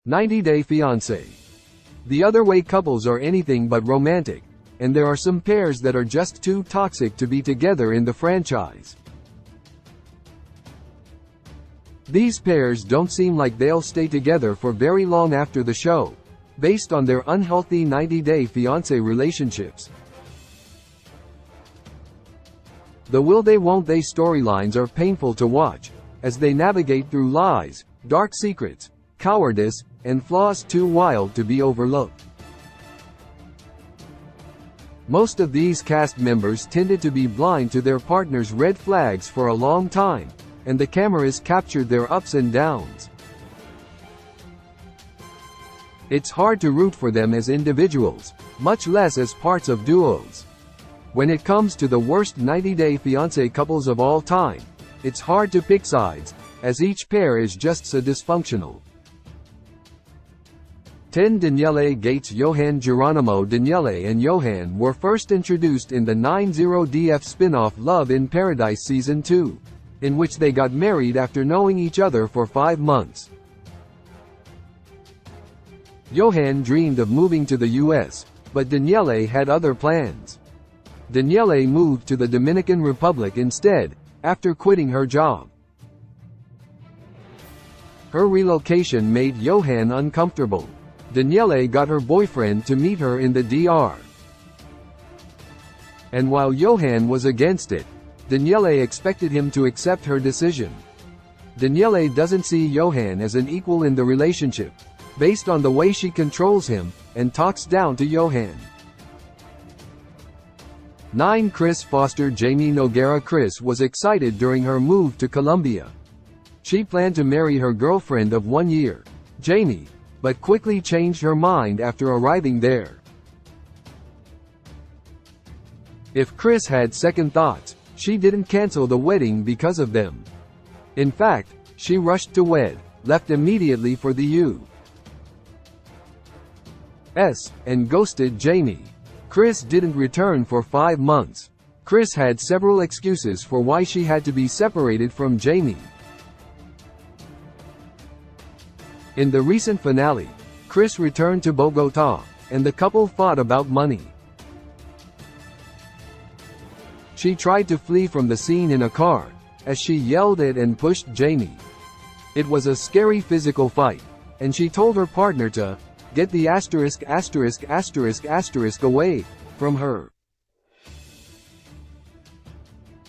90-Day Fiancé. The other way couples are anything but romantic, and there are some pairs that are just too toxic to be together in the franchise. These pairs don't seem like they'll stay together for very long after the show, based on their unhealthy 90-Day Fiancé relationships. The will they won't they storylines are painful to watch, as they navigate through lies, dark secrets, cowardice, and flaws too wild to be overlooked. Most of these cast members tended to be blind to their partner's red flags for a long time, and the cameras captured their ups and downs. It's hard to root for them as individuals, much less as parts of duos. When it comes to the worst 90-Day Fiancé couples of all time, it's hard to pick sides, as each pair is just so dysfunctional. 10. Danielle Gates. Johan Geronimo. Danielle and Johan were first introduced in the 90DF spin-off Love in Paradise Season 2, in which they got married after knowing each other for 5 months. Johan dreamed of moving to the US, but Danielle had other plans. Danielle moved to the Dominican Republic instead, after quitting her job. Her relocation made Johan uncomfortable. Danielle got her boyfriend to meet her in the DR. And while Johan was against it, Danielle expected him to accept her decision. Danielle doesn't see Johan as an equal in the relationship, based on the way she controls him, and talks down to Johan. 9. Chris Foster. Jamie Noguera. Chris was excited during her move to Colombia. She planned to marry her girlfriend of 1 year, Jamie, but quickly changed her mind after arriving there. If Chris had second thoughts, she didn't cancel the wedding because of them. In fact, she rushed to wed, left immediately for the U.S., and ghosted Jamie. Chris didn't return for 5 months. Chris had several excuses for why she had to be separated from Jamie. In the recent finale, Chris returned to Bogotá, and the couple fought about money. She tried to flee from the scene in a car, as she yelled at and pushed Jamie. It was a scary physical fight, and she told her partner to get the ***** away from her.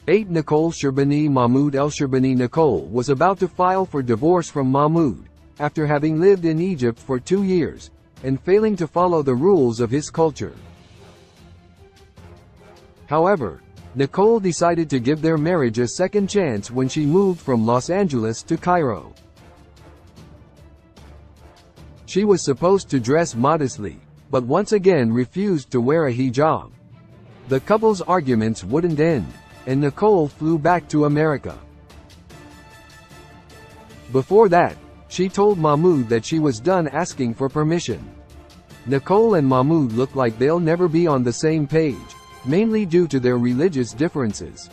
8. Nicole Sherbini. Mahmoud El Sherbini. Nicole was about to file for divorce from Mahmoud, after having lived in Egypt for 2 years, and failing to follow the rules of his culture. However, Nicole decided to give their marriage a second chance when she moved from Los Angeles to Cairo. She was supposed to dress modestly, but once again refused to wear a hijab. The couple's arguments wouldn't end, and Nicole flew back to America. Before that, she told Mahmoud that she was done asking for permission. Nicole and Mahmoud look like they'll never be on the same page, mainly due to their religious differences.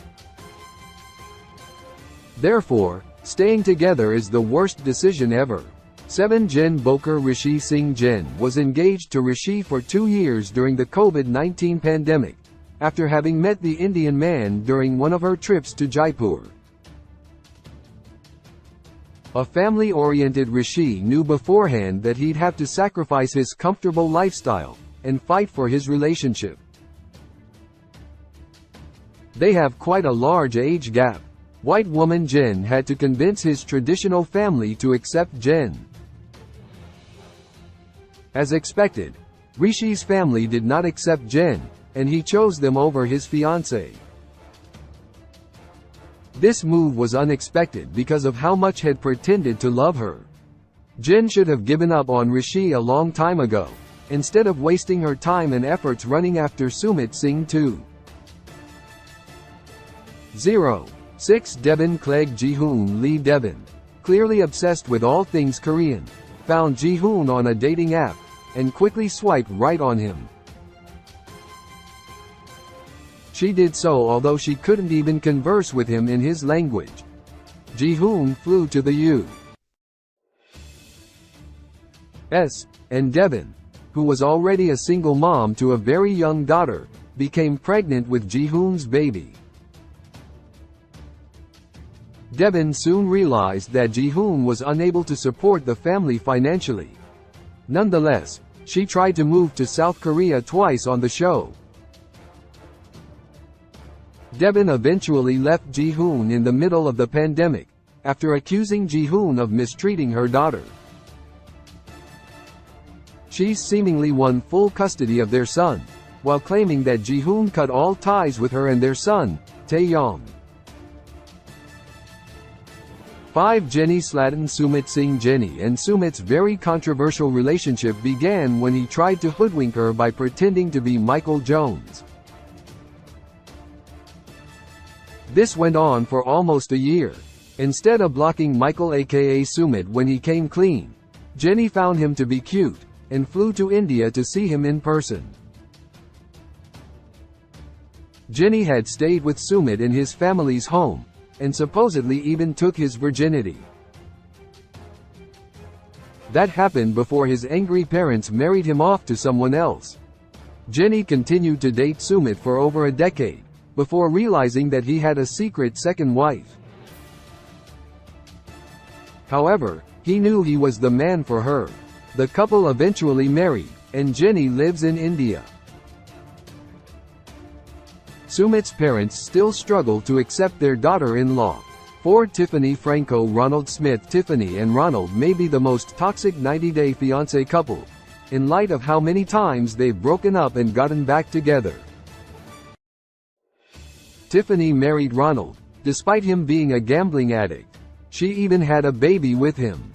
Therefore, staying together is the worst decision ever. 7. Jen Boker. Rishi Singh. Jen was engaged to Rishi for 2 years during the COVID-19 pandemic, after having met the Indian man during one of her trips to Jaipur. A family-oriented Rishi knew beforehand that he'd have to sacrifice his comfortable lifestyle and fight for his relationship. They have quite a large age gap. White woman Jen had to convince his traditional family to accept Jen. As expected, Rishi's family did not accept Jen, and he chose them over his fiancée. This move was unexpected because of how much had pretended to love her. Jen should have given up on Rishi a long time ago, instead of wasting her time and efforts running after Sumit Singh too. 0. 6. Devin Clegg. Jihoon Lee. Devin, clearly obsessed with all things Korean, found Jihoon on a dating app, and quickly swiped right on him. She did so although she couldn't even converse with him in his language. Jihoon flew to the and Devin, who was already a single mom to a very young daughter, became pregnant with Jihoon's baby. Devin soon realized that Jihoon was unable to support the family financially. Nonetheless, she tried to move to South Korea twice on the show. Devin eventually left Jihoon in the middle of the pandemic, after accusing Jihoon of mistreating her daughter. She seemingly won full custody of their son, while claiming that Jihoon cut all ties with her and their son, Taeyong. 5. Jennie Slatin. Sumit Singh. Jennie and Sumit's very controversial relationship began when he tried to hoodwink her by pretending to be Michael Jones. This went on for almost a year. Instead of blocking Michael aka Sumit when he came clean, Jennie found him to be cute, and flew to India to see him in person. Jennie had stayed with Sumit in his family's home, and supposedly even took his virginity. That happened before his angry parents married him off to someone else. Jennie continued to date Sumit for over a decade, before realizing that he had a secret second wife. However, he knew he was the man for her. The couple eventually married, and Jennie lives in India. Sumit's parents still struggle to accept their daughter-in-law. 4. Tiffany Franco. Ronald Smith. Tiffany and Ronald may be the most toxic 90-Day Fiancé couple, in light of how many times they've broken up and gotten back together. Tiffany married Ronald, despite him being a gambling addict. She even had a baby with him.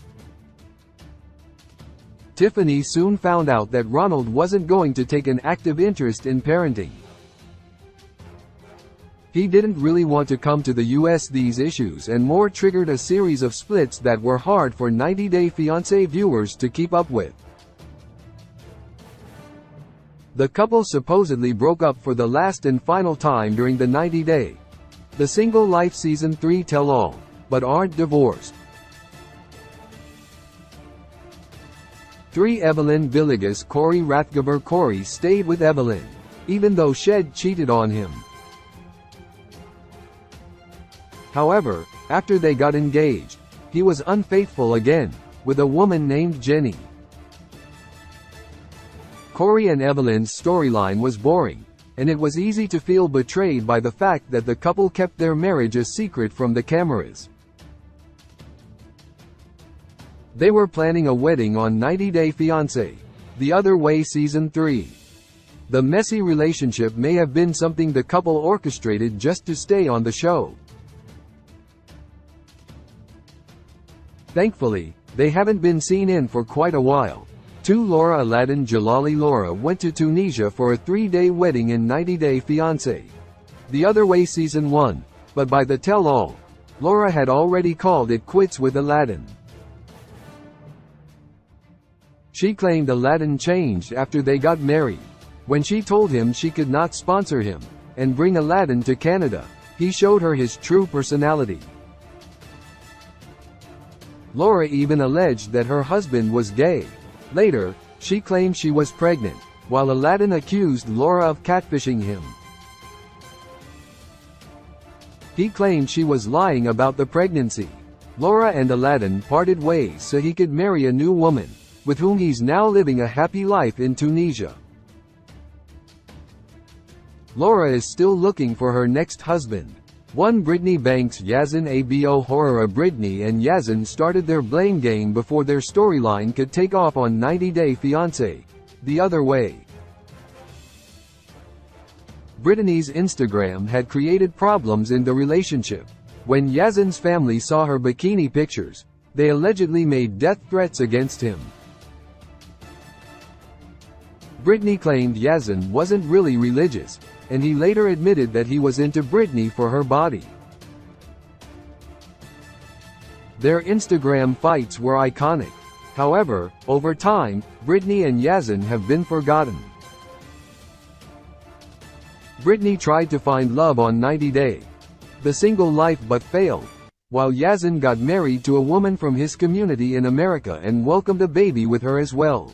Tiffany soon found out that Ronald wasn't going to take an active interest in parenting. He didn't really want to come to the US. These issues and more triggered a series of splits that were hard for 90-Day Fiancé viewers to keep up with. The couple supposedly broke up for the last and final time during the 90-Day The Single Life Season 3 tell-all, but aren't divorced. 3. Evelyn Villegas. Corey Rathgeber. Corey stayed with Evelyn, even though Shed cheated on him. However, after they got engaged, he was unfaithful again, with a woman named Jennie. Corey and Evelyn's storyline was boring, and it was easy to feel betrayed by the fact that the couple kept their marriage a secret from the cameras. They were planning a wedding on 90-Day Fiancé, The Other Way Season 3. The messy relationship may have been something the couple orchestrated just to stay on the show. Thankfully, they haven't been seen in for quite a while. 2. Laura Aladdin. Jalali. Laura went to Tunisia for a 3-day wedding in 90-Day Fiancé, The Other Way Season 1, but by the tell-all, Laura had already called it quits with Aladdin. She claimed Aladdin changed after they got married. When she told him she could not sponsor him and bring Aladdin to Canada, he showed her his true personality. Laura even alleged that her husband was gay. Later, she claimed she was pregnant, while Aladdin accused Laura of catfishing him. He claimed she was lying about the pregnancy. Laura and Aladdin parted ways so he could marry a new woman, with whom he's now living a happy life in Tunisia. Laura is still looking for her next husband. 1. Brittany Banks. Yazan. Abo Horror. Brittany and Yazan started their blame game before their storyline could take off on 90-Day Fiancé, The Other Way. Brittany's Instagram had created problems in the relationship. When Yazan's family saw her bikini pictures, they allegedly made death threats against him. Brittany claimed Yazan wasn't really religious, and he later admitted that he was into Brittany for her body. Their Instagram fights were iconic. However, over time, Brittany and Yazan have been forgotten. Brittany tried to find love on 90-Day The Single Life but failed. while Yazan got married to a woman from his community in America and welcomed a baby with her as well.